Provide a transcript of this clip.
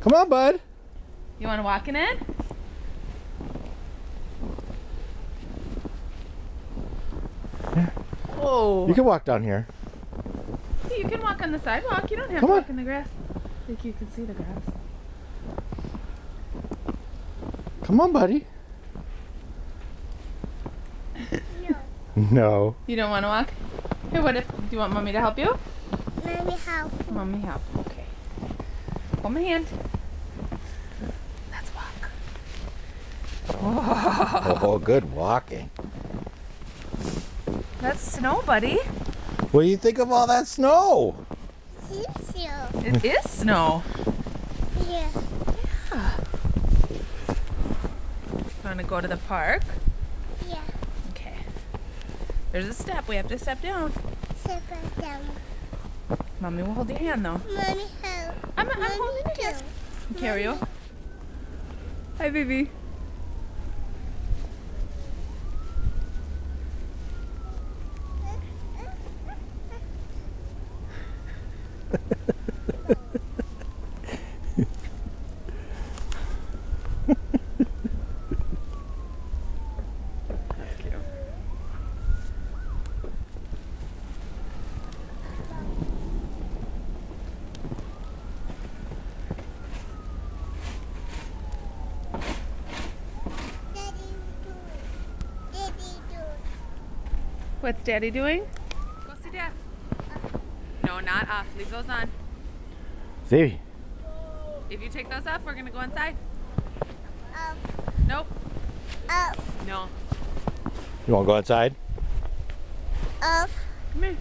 Come on, bud. You want to walk in it? Yeah. Whoa. You can walk down here. You can walk on the sidewalk. You don't have Come to on. walk in the grass. I think you can see the grass. Come on, buddy. No. No. You don't want to walk? Here, what if, do you want mommy to help you? Mommy, help. Mommy help. Okay. Hold my hand. Let's walk. Whoa. Oh, good walking. That's snow, buddy. What do you think of all that snow? It is snow. Yeah. Want to go to the park? Yeah. Okay. There's a step. We have to step down. Sit back down. Mommy will hold your hand, though. Mommy, help. I'm holding your hand. Carry you. Hi, baby. That's cute. What's Daddy doing? Go see Dad. No, not off. Leave those on. See? If you take those off, we're gonna go inside. Up, Nope. up, No. You want to go outside? up. Come here.